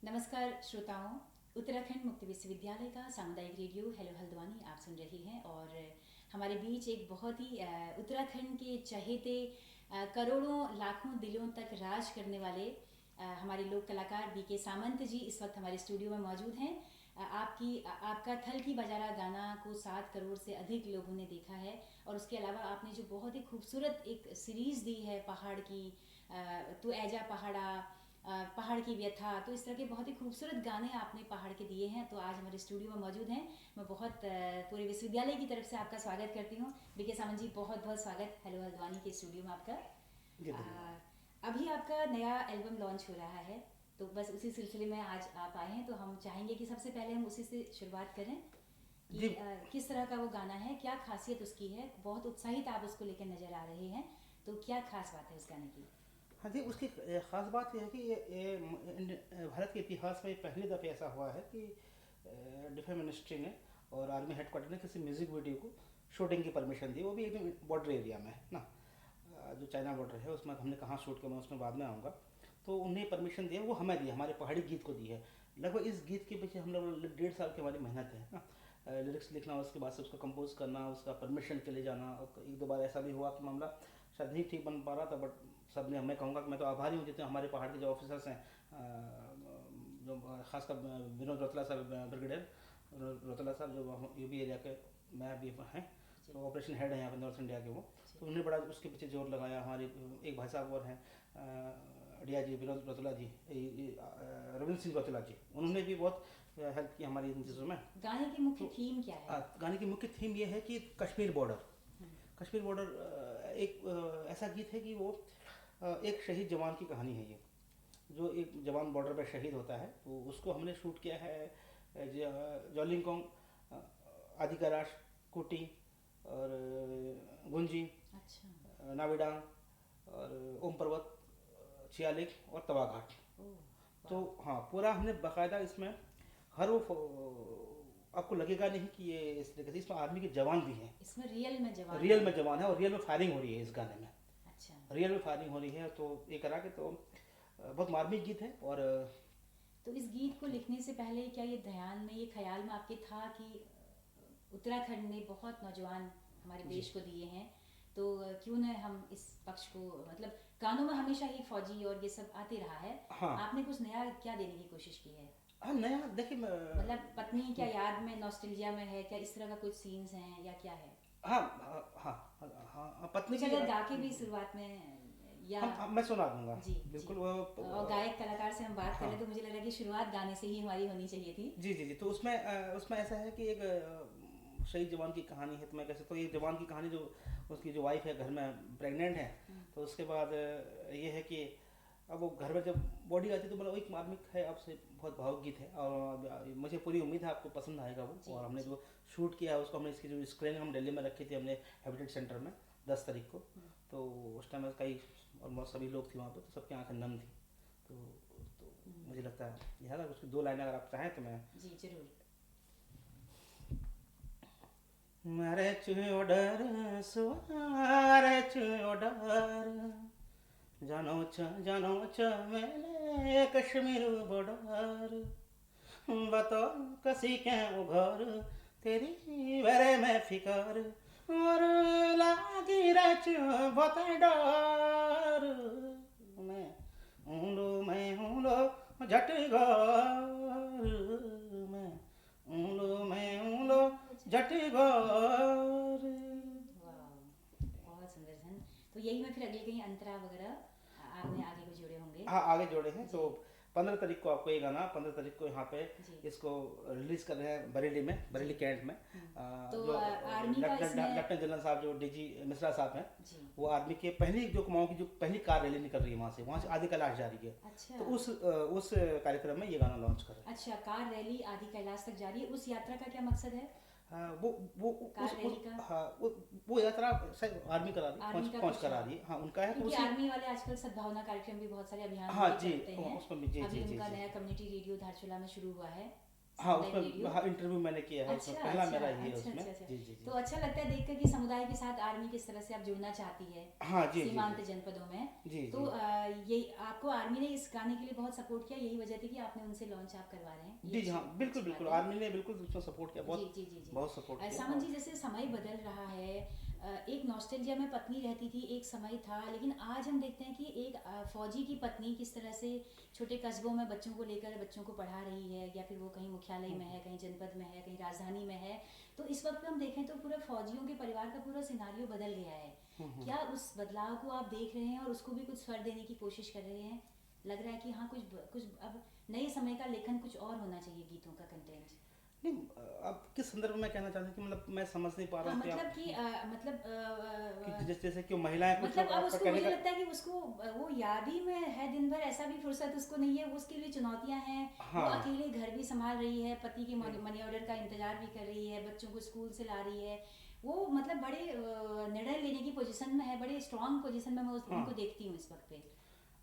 नमस्कार श्रोताओं, उत्तराखंड मुक्त विश्वविद्यालय का सामुदायिक रेडियो हेलो हल्द्वानी आप सुन रही हैं। और हमारे बीच एक बहुत ही उत्तराखंड के चहेते करोड़ों लाखों दिलों तक राज करने वाले हमारे लोक कलाकार बीके सामंत जी इस वक्त हमारे स्टूडियो में मौजूद हैं। आपका थल की बजारा गाना को 7 करोड़ से अधिक लोगों ने देखा है। और उसके अलावा आपने जो बहुत ही खूबसूरत एक सीरीज़ दी है पहाड़ की, तो ऐजा पहाड़ा, पहाड़ की व्यथा, तो इस तरह के बहुत ही खूबसूरत गाने आपने पहाड़ के दिए हैं। तो आज हमारे स्टूडियो में मौजूद हैं। मैं बहुत पूरे विश्वविद्यालय की तरफ से आपका स्वागत करती हूँ। बीके सामंत जी, बहुत बहुत स्वागत हेलो हल्द्वानी के स्टूडियो में आपका। जी धन्यवाद। अभी आपका नया एल्बम लॉन्च हो रहा है, तो बस उसी सिलसिले में आज आप आए हैं। तो हम चाहेंगे कि सबसे पहले हम उसी से शुरुआत करें कि जी किस तरह का वो गाना है, क्या खासियत उसकी है। बहुत उत्साहित आप उसको लेकर नज़र आ रहे हैं, तो क्या खास बात है उस गाने की? हाँ जी, उसकी ख़ास बात यह है कि भारत के इतिहास में पहली दफ़े ऐसा हुआ है कि डिफेंस मिनिस्ट्री ने और आर्मी हेडक्वार्टर ने किसी म्यूज़िक वीडियो को शूटिंग की परमिशन दी, वो भी एकदम बॉर्डर एरिया में है ना। जो चाइना बॉर्डर है उसमें हमने कहाँ शूट किया मैं उसमें बाद में आऊँगा। तो उन्हें परमिशन दी है, वो हमें दी, हमारे पहाड़ी गीत को दी है। लगभग इस गीत के पीछे हम लोग 1.5 साल की हमारी मेहनत है ना। लिरिक्स लिखना, उसके बाद से उसको कंपोज करना, उसका परमिशन के लिए जाना। और एक दो बार ऐसा भी हुआ कि मामला शायद नहीं ठीक बन पा रहा था, बट सब ने, मैं कहूँगा कि मैं तो आभारी हूँ जितने हमारे पहाड़ के जो ऑफिसर्स हैं, जो खासकर विनोद रोतला साहब, ब्रिगेडियर रोतला साहब, जो यूपी एरिया के मैं भी हैं, तो ऑपरेशन हेड है यहाँ पे नॉर्थ इंडिया के वो। तो उन्होंने बड़ा उसके पीछे जोर लगाया। हमारे एक भाई साहब और हैं, अडिया जी, विनोद रोतला जी, रविंद्र सिंह रोतला जी, उन्होंने भी बहुत हेल्प की हमारी इन चीज़ों में। गाने की मुख्य तो थीम क्या है? गाने की मुख्य थीम ये है कि कश्मीर बॉर्डर, कश्मीर बॉर्डर एक ऐसा गीत है कि वो एक शहीद जवान की कहानी है ये। जो एक जवान बॉर्डर पर शहीद होता है, तो उसको हमने शूट किया है जॉलिंगकोंग, आदि कैलाश, कुटी और गुंजी, अच्छा। नाविडांग और ओम पर्वत, चियालिक और तवाघाट। ओह, तो वाह। हाँ, पूरा हमने बाकायदा इसमें हर वो आपको लगेगा नहीं कि ये इस तरीके से, इसमें आर्मी के जवान भी हैं, इसमें रियल में जवान रियल है? में जवान है और रियल में फायरिंग हो रही है इस गाने में। अच्छा। रियल में फायरिंग हो रही है, तो ये करा के तो बहुत मार्मिक गीत है। और तो इस गीत को लिखने से पहले क्या ये ध्यान में, ये ख्याल में आपके था कि उत्तराखंड ने बहुत नौजवान हमारे जी देश को दिए हैं, तो क्यों न हम इस पक्ष को, मतलब गानों में हमेशा ही फौजी और ये सब आते रहा है, हाँ। आपने कुछ नया क्या देने की कोशिश की है? हाँ, नया देखिए मतलब पत्नी क्या याद में, नॉस्टैल्जिया में है क्या, इस तरह का कुछ सीन्स हैं या क्या है? हाँ हाँ हाँ हाँ, हाँ, पत्नी कुछ की अगर गा के भी शुरुआत में, या मैं सुना दूंगा। जी जी। बिल्कुल वो और गायक कलाकार से हम बात हाँ करें तो मुझे लग रहा है कि शुरुआत गाने से ही हमारी होनी चाहिए थी। जी जी जी। तो उसमें उसमें ऐसा है कि एक शहीद जवान की कहानी है, तो मैं कैसे, तो ये जवान की कहानी, जो उसकी जो वाइफ है घर में प्रेग्नेंट है, तो उसके बाद ये है कि अब वो घर में जब बॉडी आती है तो मतलब एक मार्मिक है, आपसे बहुत भावुक गीत है। और मुझे पूरी उम्मीद है आपको पसंद आएगा वो। जी और हमने जी। जो शूट किया है उसको, हमने इसकी जो स्क्रीनिंग हम दिल्ली में रखी थी हमने, हैबिटेट सेंटर में 10 तारीख को। तो उस टाइम कई ऑलमोस्ट सभी लोग थे वहाँ पर, तो सबकी आंखें नम थी। तो मुझे लगता है यह है ना, उसकी 2 लाइनें अगर आप चाहें तो मैं। जी जरूर। मारे चुडर सुवारे चुडर, जानो च मेले कश्मीर बॉर्डर, बतो कसी के घर तेरी बरे में फिकर, और लागी रच बहुत डर, मैं हूँ लो झट घर, मैं हूँ लो झट घर। वाह, बहुत सुंदर सन। तो यही में फिर अगले कहीं अंतरा वगैरह आपने आगे को जोड़े होंगे? हाँ, आगे जोड़े हैं। जी तो 15 तारीख को आपको ये गाना, 15 तारीख को यहाँ पे जी। इसको रिलीज कर रहे हैं बरेली में, जी। बरेली कैंट में। तो जो आर्मी का इसमें, लेफ्टिनेंट जनरल साहब जो डीजी मिश्रा साहब हैं, जी। वो आर्मी के पहली जो कुमाऊं की जो पहली कार रैली निकल रही है वहाँ से आदि कैलाश जा रही है। अच्छा। तो उस कार्यक्रम में ये गाना लॉन्च कर रहे हैं। अच्छा, कार रैली आदि कैलाश तक जा रही है, उस यात्रा का क्या मकसद है? वो कार रैली का हाँ, वो यात्रा शायद आर्मी करा रही है, आर्मी का पहुंच कुछ, करा हाँ, रही है। हाँ, उनका है तो क्योंकि उसी। आर्मी वाले आजकल सद्भावना कार्यक्रम भी बहुत सारे अभियान हाँ लेके जी, चलते हैं। उसमें भी जी अभी जी जी उनका जी। नया कम्युनिटी रेडियो धारचूला में शुरू हुआ है। हाँ सामुदायिक उसमें रेडियो। हाँ इंटरव्यू मैंने किया है, उसमें अच्छा पहला अच्छा मेरा ही है अच्छा उसमें। अच्छा अच्छा। जी जी तो जी। अच्छा लगता है देखकर कि समुदाय के साथ आर्मी किस तरह से आप जुड़ना चाहती है हाँ जी जी सीमांत जी जनपदों में। जी तो जी ये आपको आर्मी ने इस गाने के लिए बहुत सपोर्ट किया, यही वजह थी कि आपने उनसे लॉन्च आप करवा रहे हैं, ये जी जी। हाँ अच्छी बिल्कुल अच्छी बिल्कुल, बात है। आर्मी ने बिल्कुल उसमें सपोर्ट किया, जी बहुत जी जी जी। बहुत सपोर्ट किया। सामन और जी, जैसे समय बदल रहा है, एक नॉस्टैल्जिया में पत्नी रहती थी, एक समय था, लेकिन आज हम देखते हैं कि एक फौजी की पत्नी किस तरह से छोटे कस्बों में बच्चों को लेकर बच्चों को पढ़ा रही है, या फिर वो कहीं मुख्यालय में है, कहीं जनपद में है, कहीं राजधानी में है। तो इस वक्त पे हम देखें तो पूरा फौजियों के परिवार का पूरा सिनारियो बदल गया है। क्या उस बदलाव को आप देख रहे हैं और उसको भी कुछ स्वर देने की कोशिश कर रहे हैं? लग रहा है कि हाँ, कुछ कुछ अब नए समय का लेखन कुछ और होना चाहिए गीतों का कंटेंट। नहीं, आप किस संदर्भ में कहना चाहते हैं कि मतलब मैं समझ नहीं पा रहा हाँ, हूँ कि मतलब आप कि कि जैसे कि महिलाएं कुछ मतलब लोग अब आपका उसको कहने मुझे का। लगता है कि उसको वो याद ही में है दिन भर, ऐसा भी फुर्सत उसको नहीं है, वो उसके लिए चुनौतियां हैं। वो हाँ अकेले घर भी संभाल रही है, पति के जी मनी ऑर्डर का इंतजार भी कर रही है, बच्चों को स्कूल से ला रही है। वो मतलब बड़े निर्णय लेने की पोजीशन में है, बड़े स्ट्रांग पोजीशन में मैं हाँ उनको देखती हूँ इस वक्त पे।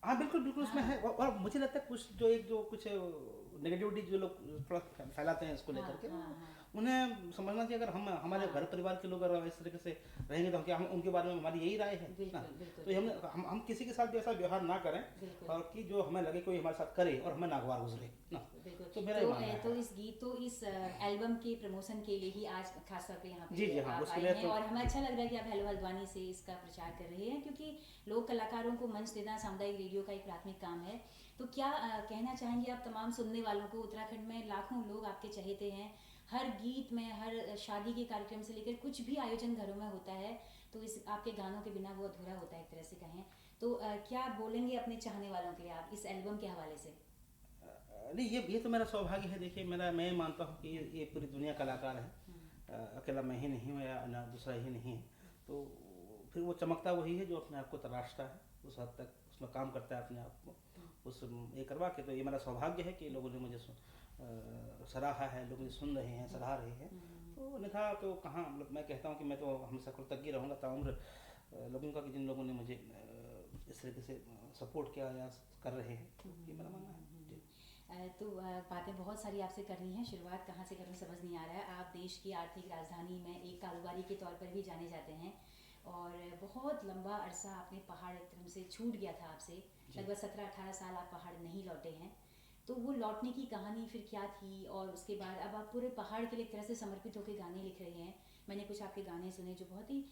हाँ बिल्कुल बिल्कुल उसमें हाँ है। और मुझे लगता है कुछ जो कुछ नेगेटिविटी जो लोग थोड़ा फैलाते हैं इसको हाँ लेकर के, हाँ वो हाँ उन्हें समझना चाहिए। अगर हम हमारे हाँ, घर परिवार के लोग अगर इस तरीके से रहेंगे तो क्या हम उनके बारे में हमारी यही राय है ना। बिल्कुल बिल्कुल तो बिल्कुल हम किसी के साथ भी ऐसा व्यवहार ना करें बिल्कुल और कि जो हमें लगे कोई हमारे साथ करे और हमें नागवार गुजरे ना। बिल्कुल बिल्कुल। तो मेरा ही मानना तो है। इस गीत, तो इस एल्बम के प्रमोशन के लिए ही आज खास तौर पे यहाँ जी पे जी हाँ आप उसके आए लिए हैं, तो और हमें जी अच्छा लग रहा है कि आप हेलो हल्द्वानी से इसका प्रचार कर रहे हैं, क्योंकि लोक कलाकारों को मंच देना सामुदायिक रेडियो का एक प्राथमिक काम है। तो क्या कहना चाहेंगे आप तमाम सुनने वालों को? उत्तराखंड में लाखों लोग आपके चहेते हैं, हर गीत में, हर शादी के कार्यक्रम से लेकर कुछ भी आयोजन घरों में होता है, तो इस आपके गानों के बिना वो अधूरा होता है एक तरह से कहें। तो क्या बोलेंगे अपने चाहने वालों के लिए आप इस एल्बम के हवाले से? नहीं, ये तो मेरा सौभाग्य है। देखिए मैं मानता हूँ कि ये पूरी दुनिया कलाकार है। अकेला मैं ही नहीं हूँ या ना दूसरा ही नहीं है। तो फिर वो चमकता वही है जो अपने आप को तराशता है, उस हद तक उसमें काम करता है अपने आप को उस ये करवा के। तो ये मेरा सौभाग्य है कि लोगों ने मुझे सराहा है, लोग मुझे सुन रहे हैं, सराह रहे हैं। तो अन्यथा तो कहाँ, मतलब मैं कहता हूँ कि मैं तो हमेशा कृतज्ञ रहूँगा ताउम्र लोगों का, कि जिन लोगों ने मुझे इस तरीके से सपोर्ट किया या कर रहे हैं। तो ये मेरा मानना है जी। तो बातें बहुत सारी आपसे करनी है, शुरुआत कहाँ से करूँ समझ नहीं आ रहा है। आप देश की आर्थिक राजधानी में एक कारोबारी के तौर पर भी जाने जाते हैं, और बहुत लंबा अरसा आपने पहाड़ एकदम से छूट गया था आपसे, जी लगभग 17-18 साल आप पहाड़ नहीं लौटे हैं। तो वो लौटने की कहानी फिर क्या थी, और उसके बाद अब आप पूरे पहाड़ के लिए एक तरह से समर्पित होकर गाने लिख रहे हैं। मैंने कुछ आपके गाने सुने जो बहुत ही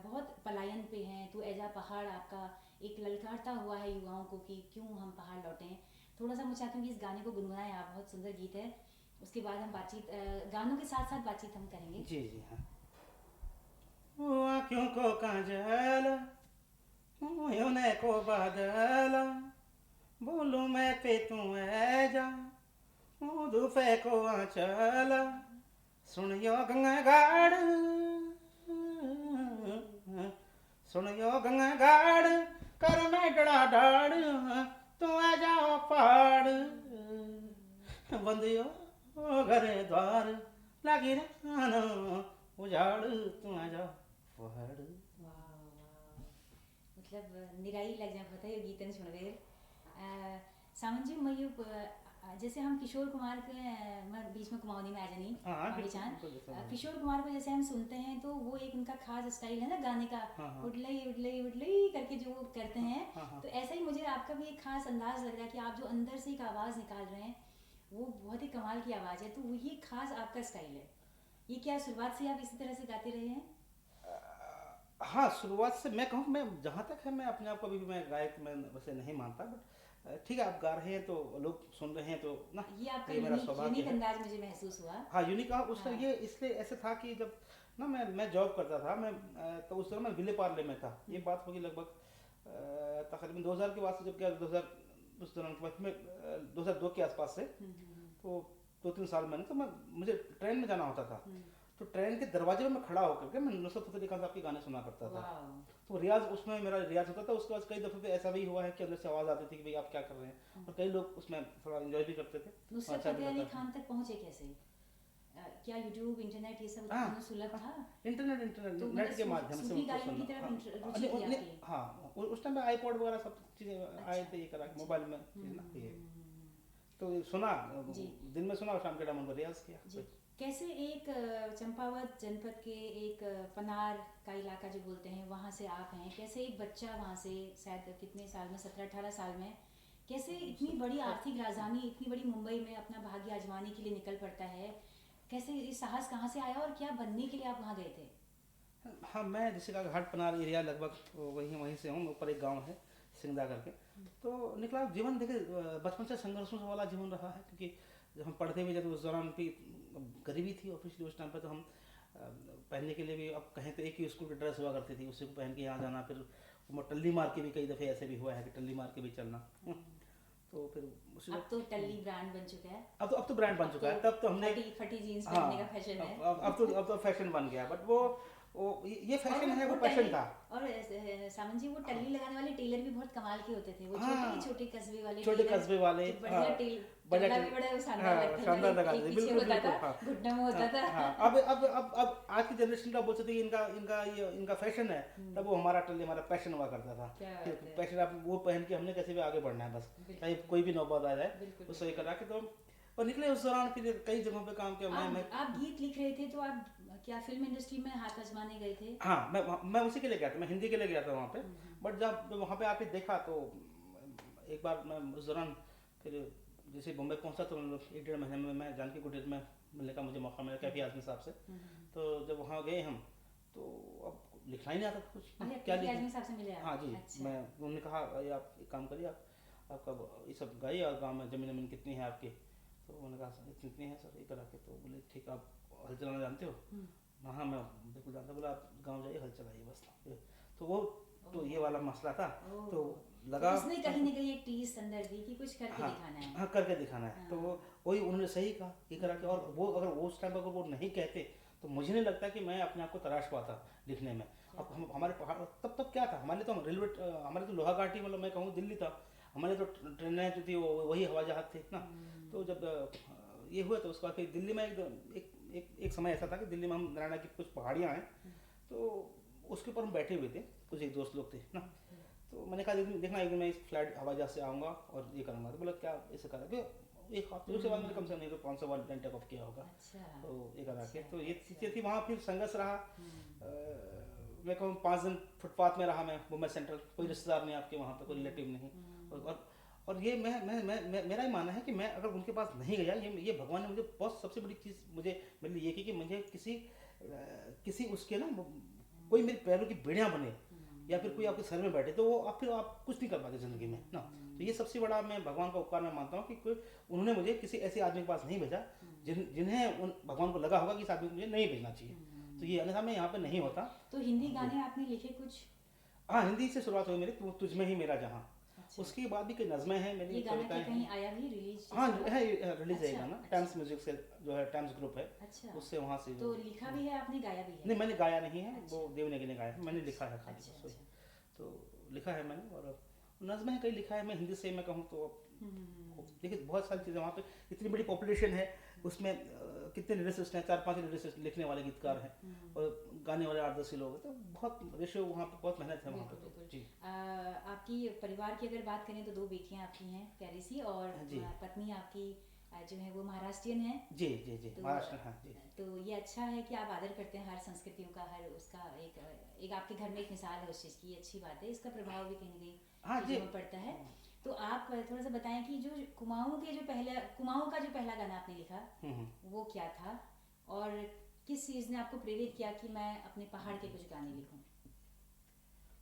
बहुत पलायन पे हैं। तो एजा पहाड़ आपका एक ललकारता हुआ है युवाओं को कि क्यों हम पहाड़ लौटें। थोड़ा सा मैं चाहती हूँ कि इस गाने को गुनगुनाएं आप, बहुत सुंदर गीत है। उसके बाद हम बातचीत, गानों के साथ साथ बातचीत हम करेंगे। जी जी हाँ। ओ आँखों को काजल, होने को बादल, बोलूं मैं पे तू है जा, धूफे को आंचल, सुनियो गंगाड़, सुनियो गंगाड़, कर मैं डड़ा डाड़, तू आ जाओ पहाड़, बंदियो घरे द्वार, लागी रानो उजाड़, तू आ जाओ पहाड़। वाह वाह, मतलब निराई लग जाए पता है गीतन सुन रहे सावन जी। मैं जैसे हम किशोर कुमार के मैं बीच में कुमाऊनी में आ जानी हाँ हाँ बिल्कुल पहचान, बिल्कुल जैसा किशोर कुमार को जैसे हम सुनते हैं तो वो एक उनका खास स्टाइल है ना गाने का, हाँ हाँ उडलई उडलई उडलई करके जो वो करते हैं। हाँ हाँ। तो ऐसा ही मुझे आपका भी एक खास अंदाज लग रहा है कि आप जो अंदर से एक आवाज़ निकाल रहे हैं, वो बहुत ही कमाल की आवाज़ है। तो वो ये खास आपका स्टाइल है, ये क्या शुरुआत से आप इसी तरह से गाते रहे हैं? हाँ शुरुआत से मैं कहूँ, मैं जहाँ तक है मैं अपने आप को अभी भी मैं गायक मैं वैसे नहीं मानता, बट ठीक है आप गा रहे हैं तो लोग सुन रहे हैं तो ना, ये आपका ये मेरा यूनिक सौभाग्य यूनिक है। अंदाज मुझे महसूस हुआ। हाँ यूनिक। हाँ उसका हाँ। ये इसलिए ऐसे था कि जब ना मैं जॉब करता था, मैं तो उस समय मैं विले पार्ले में था। ये बात होगी लगभग तकरीबन 2000 के बाद से, जब क्या 2000 उस दौरान के बाद में 2002 के आसपास से। तो 2-3 साल मैंने तो मुझे ट्रेन में जाना होता था, तो ट्रेन के दरवाजे में मैं खड़ा होकर के मैं नुसरत फतेह अली खान साहब के गाने सुना करता था। तो रियाज उसमें मेरा रियाज होता था। उसके बाद कई दफ़े पे ऐसा भी हुआ है कि अंदर से आवाज़ आती थी कि भाई आप क्या कर रहे हैं, और कई लोग उसमें थोड़ा एंजॉय भी करते थे। नुसरत अच्छा भी फतेह अली लगता था। खान तक पहुंचे कैसे? क्या यूट्यूब इंटरनेट ये सब हाँ उतना सुलभ था? इंटरनेट तो नेट मतलब के माध्यम से सूफी उनको गायन की सुनना। तरफ हाँ रुचि थी आपकी? हाँ उस टाइम में आईपॉड वगैरह सब चीज़ें आए अच्छा। थे, ये करा के मोबाइल में चीज़ें ना ये। तो सुना, जी दिन में सुना और शाम के टाइम उनको रियाज किया। जी। कैसे एक चंपावत जनपद के एक पनार का इलाका जो बोलते हैं वहाँ से आप हैं, कैसे एक बच्चा वहाँ से शायद कितने साल में 17-18 साल में कैसे इतनी बड़ी आर्थिक राजधानी इतनी बड़ी मुंबई में अपना भाग्य आजमाने के लिए निकल पड़ता है, कैसे ये साहस कहाँ से आया और क्या बनने के लिए आप वहाँ गए थे? हाँ, मैं जैसे कहा घाट पनार एरिया लगभग वहीं वहीं से हूँ, ऊपर एक गांव है सिंगदा करके। तो निकला जीवन देखे, बचपन से संघर्षों से वाला जीवन रहा है, क्योंकि जब हम पढ़ते भी थे तो उस दौरान भी गरीबी थी ऑब्वियसली उस टाइम पे। तो हम पहनने के लिए भी, अब कहें तो एक ही स्कूल की ड्रेस हुआ करती थी, उसी को पहन के यहाँ जाना। फिर टल्ली मार के भी कई दफ़े ऐसे भी हुआ है कि टल्ली मार के भी चलना। तो फिर उसी अब तो टल्ली ब्रांड बन चुका है, अब तो ब्रांड बन चुका है। तब तो हमने फटी जीन्स हाँ, पहनने का फैशन है। अब तो फैशन बन गया, बट वो ये फैशन है, वो वो पैशन टल्ली था। और सामन जी वो टल्ली लगाने वाले टेलर भी बहुत कमाल के होते थे, वो हाँ, छोटे छोटे कस्बे वाले छोटे टेलर, कस्बे वाले, जो बढ़िया हाँ, टेल बढ़िया टल्ला टेल- भी बड़ा शानदार हाँ, लगता था, शानदार लगा एक था, पीछे बिल्कुल होता बिल्कुल, था, हाँ घुटनों में होता था। हाँ। अब आज की जनरेशन का बोलते थे इनका फैशन है, तब वो हमारा टल्ली हमारा पैशन हुआ करता था। क्या बात है। पैशन आप वो पहन के हमने कैसे भी आगे बढ़ना है, बस बिल्कुल। चाहे कोई भी नौबत आ जाए बिल्कुल, उससे ये करा के। तो और निकले उस दौरान, फिर कई जगहों पे काम किया। मैं आप गीत लिख रहे थे तो आप क्या फिल्म इंडस्ट्री में हाथ आजमाने गए थे? हाँ, मैं उसी के लिए गया था, मैं हिंदी के लिए गया था वहाँ पे। बट जब वहाँ पे आके देखा तो एक बार मैं उस दौरान फिर जैसे बम्बई पहुँचा तो 1-1.5 महीने में मैं जानकी कुटीर में मिलने का मुझे मौका मिला कैफी आजमी साहब से। तो जब वहाँ गए हम, तो अब लिखना ही नहीं आता था कुछ, क्या कैफी लिखें। आजमी साहब से मिले आप? हाँ जी, अच्छा। मैं उन्होंने कहा "ये आप एक काम करिए, आपका ये सब गाइए, और गाँव में ज़मीन कितनी है आपकी?" तो उन्होंने कहा सर इतनी है सर, ये करा के। तो बोले ठीक, आप हल चलाना जानते हो? हाँ, मैं बिल्कुल जानता। बोला आप गाँव जाइए, हल चलाइए बस। तो वो तो ये वाला मसला था। तो लगा तो उसने कहीं ना कहीं एक टीस अंदर दी कि कुछ करके दिखाना है। हाँ, करके दिखाना है। तो वही उन्होंने सही कहा, ये करा के। और वो अगर वो उस टाइम पर अगर वो नहीं कहते तो मुझे नहीं लगता कि मैं अपने आप को तराश पाता लिखने में। अब हम हमारे पहाड़ तब क्या था हमारे, तो रेलवे हमारे तो लोहा घाटी, मतलब मैं कहूँ दिल्ली था, हमारे तो ट्रेनें जो थी वो वही हवाई जहाज थे ना। तो जब ये हुआ तो उसके बाद फिर दिल्ली में एक समय ऐसा था कि दिल्ली में हम नारायणा की कुछ पहाड़ियाँ हैं, तो उसके ऊपर हम बैठे हुए थे, कुछ एक दोस्त लोग थे ना। तो मैंने कहा देखना एक दिन मैं इस फ्लाइट हवाई जहाज से आऊँगा और ये करूँगा। तो बोला क्या ऐसे करा कि एक हफ्ते उसके बाद मैंने कम से कम नहीं तो 500 बार टेक ऑफ किया होगा। अच्छा। तो ये करा के तो ये चीज़ें थी वहाँ। फिर संघर्ष रहा। मैं कहूँ 5 दिन फुटपाथ में रहा मैं, मुंबई सेंट्रल। कोई रिश्तेदार नहीं आपके वहाँ पे, कोई रिलेटिव नहीं। और ये मैं मेरा ही मानना है कि मैं अगर उनके पास नहीं गया, ये भगवान ने मुझे बहुत सबसे बड़ी चीज़ मुझे मेरे लिए ये की कि मुझे किसी उसके ना कोई मेरे पैरों की बेड़ियाँ बने, या फिर कोई आपके सर में बैठे, तो वो आप कुछ नहीं कर पाते ज़िंदगी में ना। तो ये सबसे बड़ा मैं भगवान का उपकार मैं मानता हूँ कि कोई उन्होंने मुझे किसी ऐसे आदमी के पास नहीं भेजा जिन्हें उन भगवान को लगा होगा कि इस आदमी को मुझे नहीं भेजना चाहिए। तो ये अन्यथा मैं यहाँ पे नहीं होता। तो हिंदी गाने आपने लिखे कुछ? हाँ, हिंदी से शुरुआत हुई मेरी, तुझ में ही मेरा जहाँ। अच्छा। उसके बाद भी कई नज़में हैं मेरी, ये गाना कविताएं कहीं हैं। आया भी रिलीज? हाँ है, रिलीज है अच्छा, गाना अच्छा। टाइम्स म्यूजिक से, जो है टाइम्स ग्रुप है, अच्छा। उससे वहाँ से। तो लिखा भी है आपने, गाया भी है? नहीं, मैंने गाया नहीं है, अच्छा। वो देवनेगी ने गाया है, मैंने लिखा है खाली अच्छा, बस वही। अच्छा। तो लिखा है मैंने, और नज़में कई लिखा है मैं हिंदी से। मैं कहूँ तो देखिए बहुत सारी चीज़ें वहाँ पे, इतनी बड़ी पॉपुलेशन है उसमें, कितने लिरिसिस्ट हैं, 4-5 लिरिसिस्ट लिखने वाले गीतकार हैं, और गाने वाले 8-10 लोग हैं। तो बहुत रेशियो वहाँ पे, बहुत मेहनत है वहाँ पे। तो जी, आपकी परिवार की अगर बात करें तो 2 बेटियां आपकी हैं प्यारी सी, और जी। पत्नी आपकी जो है वो महाराष्ट्रियन है। जी जी जी, तो महाराष्ट्र, हाँ जी। तो ये अच्छा है कि आप आदर करते हैं हर संस्कृतियों का, हर उसका एक आपके घर में एक मिसाल है उस चीज़ की, अच्छी बात है। इसका प्रभाव भी कहीं ना कहीं हाँ जी। चीज़ों में पड़ता है। तो आप थोड़ा सा बताएं कि जो कुमाऊँ का जो पहला गाना आपने लिखा वो क्या था, और किस चीज़ ने आपको प्रेरित किया कि मैं अपने पहाड़ के कुछ गाने लिखूं?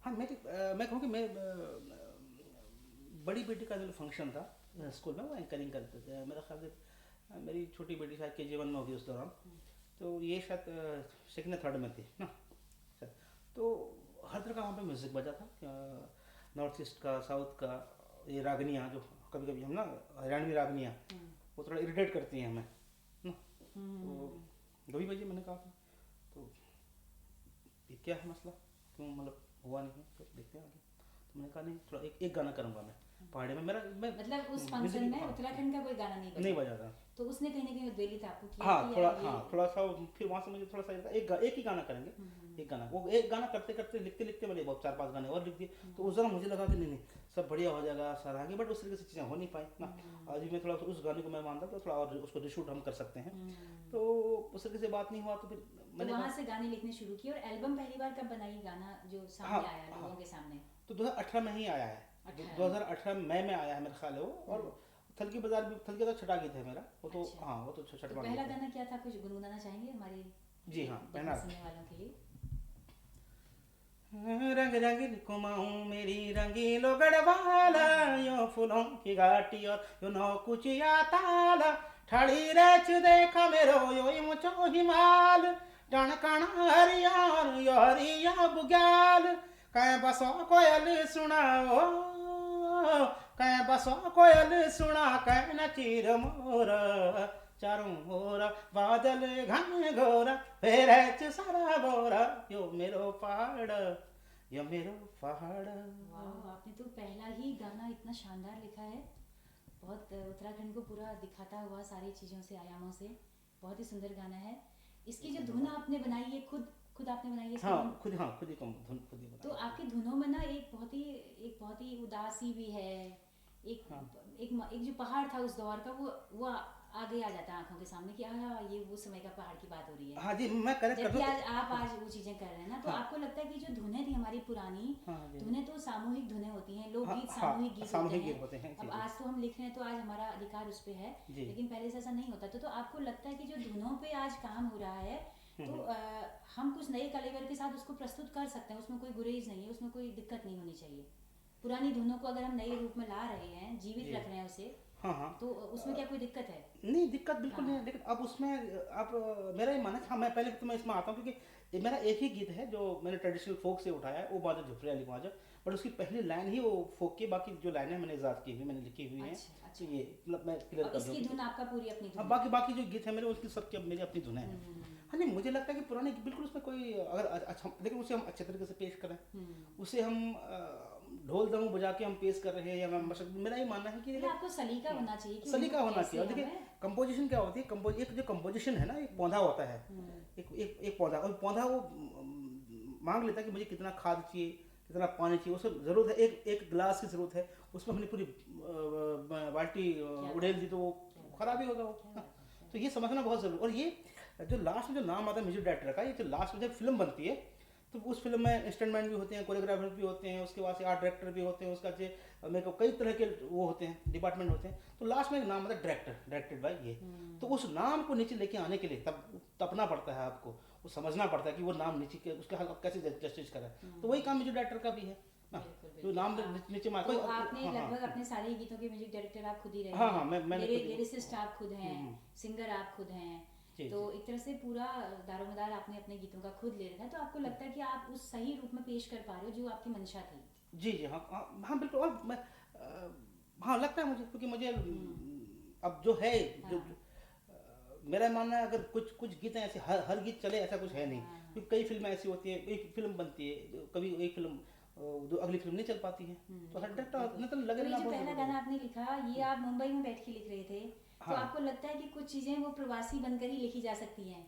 हाँ, मैं कहूँ कि मैं बड़ी बेटी का जो फंक्शन था स्कूल में, वो एंकरिंग करते थे। मेरा ख्याल से मेरी छोटी बेटी शायद के जीवन में होगी उस दौरान, तो ये शायद सेकंड या थर्ड में थी ना शायद। तो हर तरह का वहाँ पे म्यूज़िक बजा था, नॉर्थ ईस्ट का, साउथ का। ये रागनियाँ जो कभी कभी हम ना, हरियाणवी रागनियाँ, वो थोड़ा इरिटेट करती हैं हमें ना। तो कभी बजी, मैंने कहा था तो ये क्या है मसला, क्यों मतलब हुआ नहीं है, तो देखते हैं आगे। तो मैंने कहा नहीं, थोड़ा एक गाना करूँगा मैं पहाड़ी में। मैं मतलब उस फंक्शन में उत्तराखंड का कोई गाना नहीं बजा था। तो उसने कहीं ना कहीं उद्वेलित आपको किया? हाँ, थोड़ा सा। फिर वहाँ से मुझे थोड़ा सा एक ही गाना करेंगे, एक गाना। वो एक गाना करते करते लिखते लिखते मैंने बहुत 4-5 गाने और लिख दिए। तो उस दौरान मुझे लगा कि नहीं, सब बढ़िया हो जाएगा, सराहेंगे, बट उस तरीके से चीज़ें हो नहीं पाई ना। आज भी मैं थोड़ा उस गाने को मैं मानता हूँ तो थोड़ा और उसको रिशूट हम कर सकते हैं, तो उस तरीके से बात नहीं हुआ, तो फिर तो मैंने वहाँ कहा से गाने लिखने शुरू किए। और एल्बम पहली बार कब बनाई, गाना जो हाँ सामने आया हाँ, लोगों के सामने? तो 2018 में ही आया है, 18 में। 2018 मई में आया है मेरा ख्याल है वो। और थलकी बाजार भी, थलकी बाजार छठा गीत है मेरा वो तो, अच्छा, हाँ वो तो तो छठवां पहला गीत है। गाना क्या था, कुछ गुनगुनाना चाहेंगे हमारे जी हाँ, देखने पहना। सुनने वालों के लिए? रंग रंगीन कुमाऊं मेरी रंगीलो गढ़वाला, यो फूलों की घाटी और यो नौ कुचिया ताला, ठाड़ी रेच देखा मेरो यो मुचो हिमाल, टण कण हरियार यो हरिया बुग्याल, कह बसो कोयल सुनाओ, कह बसो कोयल सुना, कह न चीर मोर, चारों ओर बादल घन घोरा, फिर सारा बोरा, यो मेरो पहाड़, यो मेरो पहाड़। वाह, आपने तो पहला ही गाना इतना शानदार लिखा है। बहुत उत्तराखंड को पूरा दिखाता हुआ सारी चीज़ों से, आयामों से। बहुत ही सुंदर गाना है। इसकी जो धुन आपने बनाई है, खुद खुद आपने बनाई है इसकी धुन? हाँ खुद, हाँ खुद ही धुन खुद ही तो बनाई आपकी धुनों में ना एक बहुत ही उदासी भी है। एक हाँ एक जो पहाड़ था उस दौर का, वो आगे आ जाता है आंखों के सामने कि हाँ, ये वो समय का पहाड़ की बात हो रही है। हाँ जी, मैं करेक्ट कर जबकि दूँ। आज आप आज वो चीजें कर रहे हैं ना, तो हाँ आपको लगता है कि जो धुनें थी हमारी पुरानी हाँ जी, धुनें, तो सामूहिक धुनें होती हैं, हाँ लोकगीत हाँ सामूहिक गीत होते सामूहिक हैं। गीत होते हैं, जी अब जी आज तो हम लिख रहे हैं तो आज हमारा अधिकार उस पे है, जी। लेकिन पहले से ऐसा नहीं होता था। तो आपको लगता है कि जो धुनों पे आज काम हो रहा है, तो हम कुछ नए कलेवर के साथ उसको प्रस्तुत कर सकते हैं, उसमें कोई गुरेज नहीं है, उसमें कोई दिक्कत नहीं होनी चाहिए। पुरानी धुनों को अगर हम नए रूप में ला रहे हैं, जीवित जी रख रहे हैं उसे, हाँ हाँ, तो उसमें क्या कोई दिक्कत है? नहीं दिक्कत बिल्कुल नहीं है, हाँ। लेकिन अब उसमें अब मेरा ये मानना है, हाँ मैं पहले तो मैं इसमें आता हूँ, क्योंकि ये मेरा एक ही गीत है जो मैंने ट्रेडिशनल फोक से उठाया है, वो बाजा झुपड़ी वाली बाजा, बट उसकी पहली लाइन ही वो फोक की, बाकी जो लाइनें मैंने इजाद की हुई, मैंने लिखी हुई हैं। अच्छा, तो अच्छा। ये मतलब मैं क्लियर और कर इसकी दूँ, धुन आपका पूरी अपनी हाँ धुन है? बाकी बाकी जो गीत है मेरे, उसकी सबकी अब मेरी अपनी धुनें हैं। हाँ नहीं, मुझे लगता है कि पुराने बिल्कुल उसमें कोई अगर अच्छा, लेकिन उसे हम अच्छे तरीके से पेश करें, उसे हम ढोल दमू बजा के हम पेश कर रहे हैं, या मेरा ये मानना है कि मतलब आपको सलीका होना चाहिए कि सलीका उनको होना कैसे चाहिए। और देखिए हमें कंपोजिशन क्या होती है, एक जो कंपोजिशन है ना, एक पौधा होता है, एक पौधा, और पौधा वो मांग लेता है कि मुझे कितना खाद चाहिए, कितना पानी चाहिए, उसको जरूरत है, एक गिलास की जरूरत है, उसमें हमने पूरी बाल्टी उड़ेल दी तो वो खराब ही होगा वो। हाँ, तो ये समझना बहुत जरूरी। और ये जो लास्ट में जो नाम आता है म्यूजिक डायरेक्टर का, ये जो लास्ट में जब फिल्म बनती है, तो उस फिल्म में इंस्ट्रूमेंट भी होते हैं, कोरियोग्राफर भी होते हैं, उसके बाद से आर्ट डायरेक्टर भी होते हैं, उसका से मेकअप, कई तरह के वो होते हैं, डिपार्टमेंट होते हैं। तो लास्ट में एक नाम आता है डायरेक्टर, डायरेक्टेड बाय ये। तो उस नाम को नीचे लेके आने के लिए तब तपना पड़ता है आपको, वो समझना पड़ता है कि वो नाम नीचे के उसके हल कैसे जस्टिस करें। तो वही काम म्यूजिक डायरेक्टर का भी है ना, जो नाम नीचे मार। तो आपने लगभग अपने सारे गीतों के म्यूजिक डायरेक्टर आप खुद ही रहे हाँ हैं। हाँ, मैंने लिरिसिस्ट आप खुद हैं, सिंगर आप खुद हैं, तो एक तरह से पूरा दारोमदार आपने अपने गीतों का खुद ले रखा है। तो आपको लगता है कि आप उस सही रूप में पेश कर पा रहे हो जो आपकी मंशा थी? जी जी हाँ हाँ बिल्कुल। और मैं हाँ लगता है मुझे, क्योंकि मुझे अब जो है जो मेरा मानना है, अगर कुछ गीत हैं ऐसे, हर गीत चले ऐसा कुछ है नहीं, क्योंकि कई फिल्में ऐसी होती है, एक फिल्म बनती है, कभी एक फिल्म जो अगली फिल्म नहीं चल पाती है, तो हर डायरेक्टर तो लगे तो ना। ये जो पहला गाना आपने लिखा, ये आप मुंबई में बैठ के लिख रहे थे, तो आपको लगता है कि कुछ चीजें वो प्रवासी बनकर ही लिखी जा सकती हैं?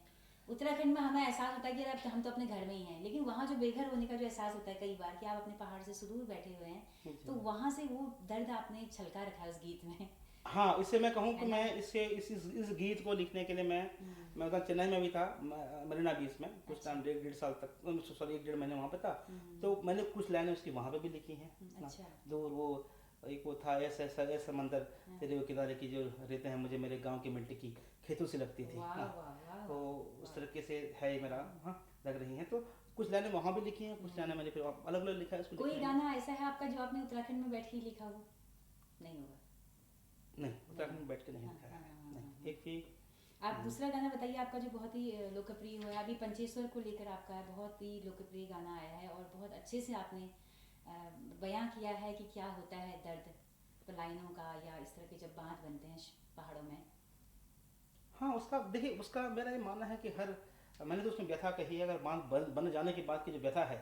उत्तराखंड में हमें एहसास होता है कि अब हम तो अपने घर में ही हैं, लेकिन वहाँ जो बेघर होने का जो एहसास होता है कई बार, कि आप अपने पहाड़ से सुदूर बैठे हुए हैं, तो वहाँ से वो दर्द आपने छलका रखा है उस गीत में। हाँ, इससे मैं कहूँ कि मैं इस गीत को लिखने के लिए मैं उधर चेन्नई में भी था, मरीना बीच में कुछ टाइम, डेढ़ साल तक, सॉरी 1-1.5 महीने वहाँ पे था। तो मैंने कुछ लाइनें उसकी वहाँ पे भी लिखी हैं। अच्छा। दूर वो एक वो था, ऐसा समंदर तेरे वो किनारे की जो रेते हैं, मुझे मेरे गांव की मिट्टी की खेतों से लगती थी। तो उस तरीके से है मेरा, हाँ लग रही हैं। तो कुछ लाइनें वहाँ भी लिखी हैं, कुछ लाइनें मैंने फिर अलग अलग लिखा है उसको। कोई गाना ऐसा है आपका जो आपने उत्तराखंड में बैठ के लिखा हो? नहीं होगा? नहीं, उत्तराखंड में बैठ के नहीं लिखा है। नहीं, एक ही आप दूसरा गाना बताइए आपका जो बहुत ही लोकप्रिय हुआ है, अभी पंचेश्वर को लेकर आपका बहुत ही लोकप्रिय गाना आया है, और बहुत अच्छे से आपने बयां किया है कि क्या होता है दर्द पलायनों का, या इस तरह के जब बांध बनते हैं पहाड़ों में। हाँ, उसका देखिए, उसका मेरा ये मानना है कि मैंने तो उसमें व्यथा कही है, अगर बांध बन जाने के बाद की जो व्यथा है,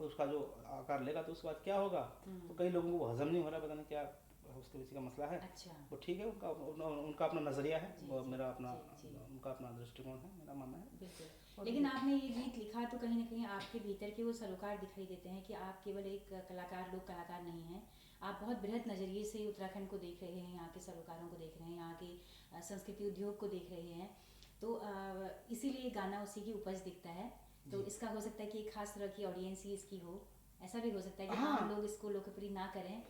उसका जो आकार लेगा, तो उसके बाद क्या होगा, तो कई लोगों को हजम नहीं हो रहा, पता नहीं क्या उसके किसी का मसला है। अच्छा। वो ठीक है, उनका उनका अपना नज़रिया है, जी वो जी मेरा अपना, जी जी उनका अपना दृष्टिकोण है, मेरा मानना है। बिल्कुल। और लेकिन आपने ये गीत लिखा तो कहीं ना कहीं आपके भीतर के वो सरोकार दिखाई देते हैं कि आप केवल एक कलाकार, लोक कलाकार नहीं हैं। आप बहुत बृहद नज़रिए से उत्तराखंड को देख रहे हैं, यहाँ के सरोकारों को देख रहे हैं, यहाँ के संस्कृति उद्योग को देख रहे हैं। तो इसीलिए गाना उसी की उपज दिखता है। तो जी इसका हो सकता है कि एक खास तरह की ऑडियंस ही इसकी हो। ऐसा भी हो सकता है कि हाँ आम लोग इसको लोकप्रिय ना करें।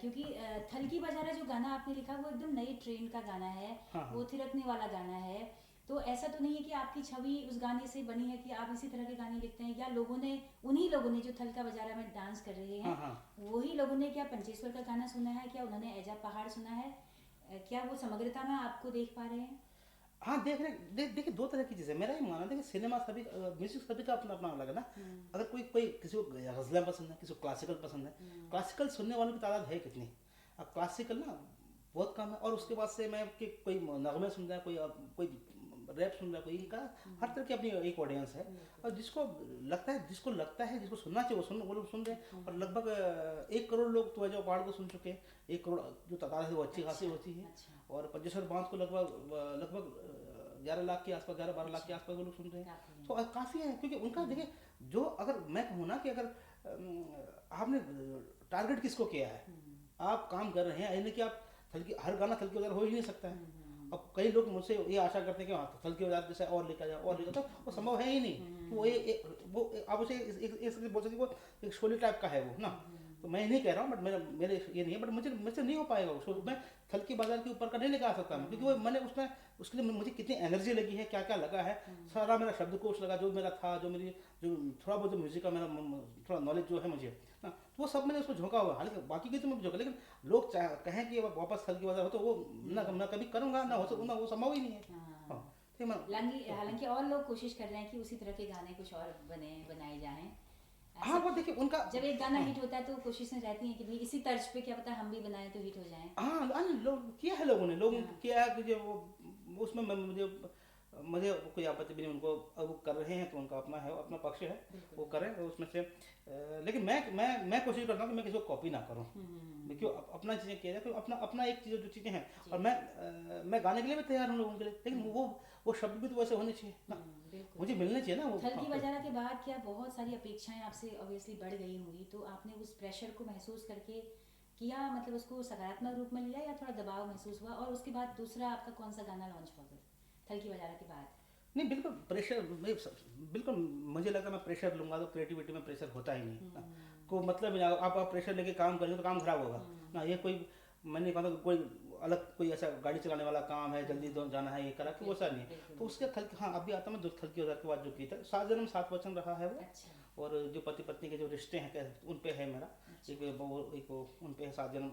क्योंकि थलकी बजारा जो गाना आपने लिखा वो एकदम नई ट्रेंड का गाना है, हाँ वो हाँ थिरकने वाला गाना है। तो ऐसा तो नहीं है कि आपकी छवि उस गाने से बनी है कि आप इसी तरह के गाने लिखते हैं, या लोगों ने, उन्हीं लोगों ने जो थलका बजारा में डांस कर रहे हाँ हैं, हाँ वही लोगों ने क्या पंचेश्वर का गाना सुना है, क्या उन्होंने ऐजा पहाड़ सुना है, क्या वो समग्रता में आपको देख पा रहे हैं? हाँ, देखिए दो तरह की चीज़ें, मेरा ये मानना है कि सिनेमा सभी, म्यूजिक सभी का अपना अपना अलग है ना। अगर कोई कोई किसी को गज़लें पसंद है, किसी को क्लासिकल पसंद है, क्लासिकल सुनने वालों की तादाद है कितनी? अब क्लासिकल ना बहुत कम है। और उसके बाद से मैं कि कोई नगमे सुन रहा है, कोई रैप सुन रहा है, कोई इनका हर तरह की अपनी एक ऑडियंस है। और जिसको लगता है जिसको सुनना चाहिए वो लोग सुन रहे हैं। और लगभग 1 करोड़ लोग तो जो पहाड़ को सुन चुके हैं। 1 करोड़ जो तादाद है वो अच्छी खासी होती है। अच्छा। और पंचेश्वर बांध को लगभग 11 लाख के आसपास, 11-12 लाख के अच्छा। आसपास वो लोग सुन रहे हैं। काफी है। तो काफ़ी है, क्योंकि उनका देखिए, जो अगर मैं कहूँ ना कि अगर आपने टारगेट किसको किया है, आप काम कर रहे हैं, यानी कि आप थलकी, हर गाना थलकी बाजार हो ही नहीं सकता है। अब कई लोग मुझसे ये आशा करते हैं कि हाँ थलकी बाजार जैसे और लिखा जाए और लिखा, तो वो संभव है ही नहीं। कि वो आप उसे एक बोल सकते, वो एक शोले टाइप का है वो ना। तो मैं नहीं कह रहा हूँ, बट मेरे ये नहीं है, बट मुझसे नहीं हो पाएगा वो। मैं थलकी बाजार के ऊपर का नहीं लेकर आ सकता मैं, क्योंकि वो मैंने उसमें उसके लिए मुझे कितनी एनर्जी लगी है, क्या क्या लगा है, सारा मेरा शब्दकोश लगा, जो मेरा था, जो थोड़ा बहुत जो म्यूजिक का मेरा थोड़ा नॉलेज जो है मुझे ना, तो वो सब मैंने उसको झोंका हुआ है। हालांकि बाकी की तो मैं झोंका, लेकिन लोग कहें कि वापस थलकी बाजार हो, तो वो ना मैं कभी करूँगा ना, ना वो संभव ही नहीं है। हाँ, ठीक है मैं। हालांकि और लोग कोशिश कर रहे हैं कि उसी तरह के गाने कुछ और बनाए जाएं। हाँ, वो देखिए उनका, जब एक गाना हाँ हिट होता है तो कोशिशें रहती हैं कि भाई इसी तर्ज पे क्या पता हम भी बनाएं तो हिट हो जाएं। हाँ, लोग किया है, लोगों ने किया है कि जो वो उसमें मुझे कोई आपत्ति भी नहीं। उनको अब वो कर रहे हैं तो उनका अपना है, अपना पक्ष है, वो करें उसमें से। लेकिन मैं कोशिश करता हूँ कि मैं किसी को कॉपी ना करूँ। क्यों अपना चीज़ें किया जाए, तो अपना अपना एक चीज़ जो चीज़ें हैं। और मैं गाने के लिए भी तैयार हूँ लोगों के लिए, लेकिन वो शब्द भी तो वैसे होने चाहिए ना, मुझे मिलने चाहिए ना वो। थलकी बजारा के बाद क्या बहुत सारी अपेक्षाएं आपसे ऑब्वियसली बढ़ गई होंगी, तो आपने उस प्रेशर को महसूस करके किया, मतलब उसको सकारात्मक रूप में लिया या थोड़ा दबाव महसूस हुआ? और उसके बाद दूसरा आपका कौन सा गाना लॉन्च हुआ फिर थलकी बजारा के बाद? नहीं, बिल्कुल प्रेशर, बिल्कुल मुझे लगा मैं प्रेशर लूंगा तो क्रिएटिविटी में प्रेशर होता ही नहीं ना। को मतलब ही नहीं, आप प्रेशर लेके काम करेंगे तो काम खराब होगा ना। ये कोई, मैं नहीं कहता कोई अलग कोई ऐसा गाड़ी चलाने वाला काम है, जल्दी जाना है, ये करा कि वो सा नहीं है। तो उसके हाँ अभी आता मैं थलकी बाजार के बाद जो गीत है, 7 जन्म 7 वचन रहा है वो। अच्छा। और जो पति पत्नी के जो रिश्ते हैं उन पे है मेरा। एक उन पे है 7 जन्म,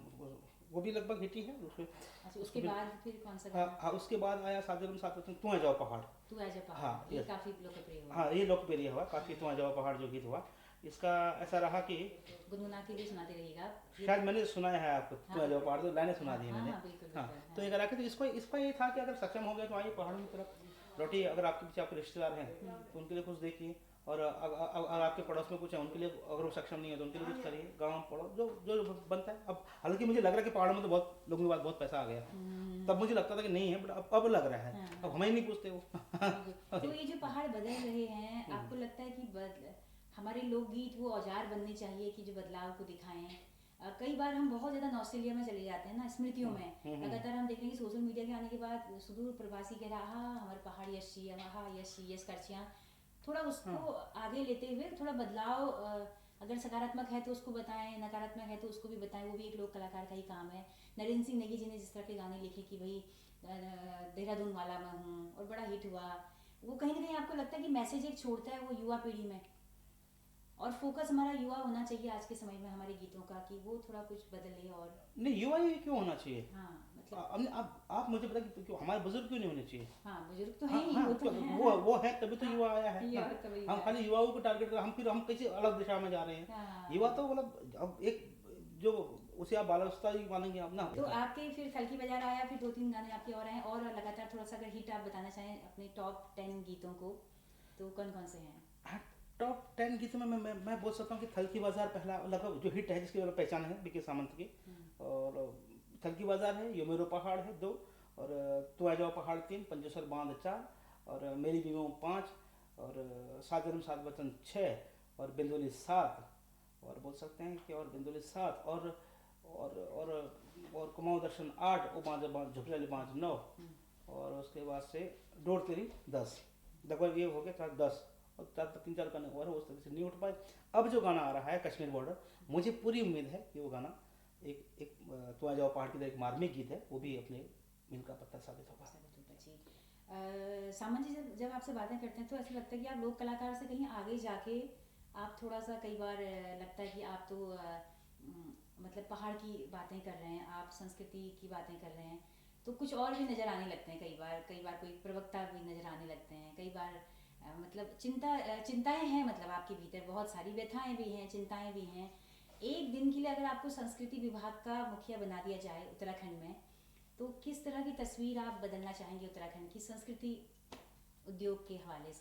वो भी लगभग हिट ही है। अच्छा, उसके बाद फिर कौन सा हाँ गाना? हाँ, उसके बाद आया 7 जन्म 7 वचन, तू है जाओ पहाड़। तू आ जा पहाड़। हाँ, ये काफी लोकप्रिय हुआ। हाँ, ये लोकप्रिय हुआ काफ़ी। तू आ जाओ पहाड़ जो गीत हुआ, इसका ऐसा रहा कि गुनगुना के लिए सुनाते रहिएगा शायद मैंने सुनाया है आपको। हाँ, तू आ जाओ पहाड़ तो लाइनें सुना दी मैंने। हाँ बिल्कुल हाँ, बिल्कुल। तो ये करा कि तो इसका ये था कि अगर सक्षम हो गए तो आइए पहाड़ों की तरफ लौटिए। अगर आपके पीछे आपके रिश्तेदार हैं तो उनके लिए कुछ देखिए, और अगर आपके पड़ोस में कुछ है उनके लिए, अगर वो सक्षम नहीं है तो उनके लिए कुछ करिए। गाँव पड़ोस जो जो बनता है। अब हालांकि मुझे लग रहा है कि पहाड़ों में तो बहुत लोगों के पास बहुत पैसा आ गया, तब मुझे लगता था कि नहीं है, बट अब लग रहा है। अब हमें नहीं पूछते वो। तो ये जो पहाड़ बदल रहे हैं, आपको लगता है कि हमारे लोकगीत वो औजार बनने चाहिए कि जो बदलाव को दिखाएं? कई बार हम बहुत ज़्यादा नॉस्टैल्जिया में चले जाते हैं ना, स्मृतियों में। लगातार हम देख रहे हैं कि सोशल मीडिया के आने के बाद सुदूर प्रवासी कह रहा हाँ हमारे पहाड़ यशी, हाँ यशी यस करचियाँ, थोड़ा उसको आगे लेते हुए थोड़ा बदलाव, अगर सकारात्मक है तो उसको बताएं, नकारात्मक है तो उसको भी बताएं। वो भी एक लोक कलाकार का ही काम है। नरेंद्र सिंह नेगी जी ने जिस तरह के गाने लिखे कि भाई देहरादून वाला मैं हूँ, और बड़ा हिट हुआ, वो कहीं ना कहीं आपको लगता है कि मैसेज एक छोड़ता है वो युवा पीढ़ी में? और फोकस हमारा युवा होना चाहिए आज के समय में हमारे गीतों का, कि वो थोड़ा कुछ बदले। और नहीं, युवा ही क्यों होना चाहिए? हाँ मतलब आप मुझे पता कि हमारे बुजुर्ग क्यों नहीं होने चाहिए? हाँ बुजुर्ग तो हाँ, है ही, हाँ, वो तो वो है, तभी तो युवा आया है ना। हम खाली युवाओं को टारगेट कर, हम किसी अलग दिशा में जा रहे हैं। हाँ। युवा तो मतलब अब एक जो उसे आप बालावस्था ही मानेंगे आप ना। तो आपके फिर थलकी बजारा आया, फिर 2-3 गाने आपके और आए, और लगातार थोड़ा सा अगर हिट आप बताना चाहें अपने टॉप 10 गीतों को, तो कौन कौन से हैं? टॉप 10 गीतों में मैं बोल सकता हूँ कि थलकी बाजार पहला लगभग जो हिट है, जिसकी पहचान है बीके सामंत की। और थलकी बाजार है, योमेरो पहाड़ है 2, और तुआजाओ पहाड़ 3, पंजेश्वर बांध 4, और मेरी बीमो 5, और सात जन्म सात वचन 6, और बिंदुली 7, और बोल सकते हैं कि और बिंदुली 7, और कुमाऊं दर्शन 8, ओ बांध झुपड़ी बांध 9, और उसके बाद से डोर तेरी 10, लगभग ये हो गया था 10, और 3-4 गाने और उस तरह से नहीं उठ पाए। अब जो गाना आ रहा है कश्मीर बॉर्डर, मुझे पूरी उम्मीद है कि वो गाना एक एक तो आ जाओ पहाड़ की तरह एक मार्मिक गीत है, वो भी अपने मील का पत्ता साबित होगा। जी सामन जी, जब आपसे बातें करते हैं तो ऐसा लगता है कि आप लोक कलाकार से कहीं आगे जाके आप थोड़ा सा कई बार लगता है कि आप तो मतलब पहाड़ की बातें कर रहे हैं, आप संस्कृति की बातें कर रहे हैं, तो कुछ और भी नज़र आने लगते हैं। कई बार कोई प्रवक्ता भी नज़र आने लगते हैं। कई बार मतलब चिंताएं हैं, मतलब आपके भीतर बहुत सारी व्यथाएं भी हैं, चिंताएं भी हैं। एक दिन के लिए अगर आपको संस्कृति विभाग का मुखिया बना दिया जाए उत्तराखंड में, तो किस तरह की तस्वीर आप बदलना चाहेंगे उत्तराखंड की संस्कृति उद्योग के हवाले से?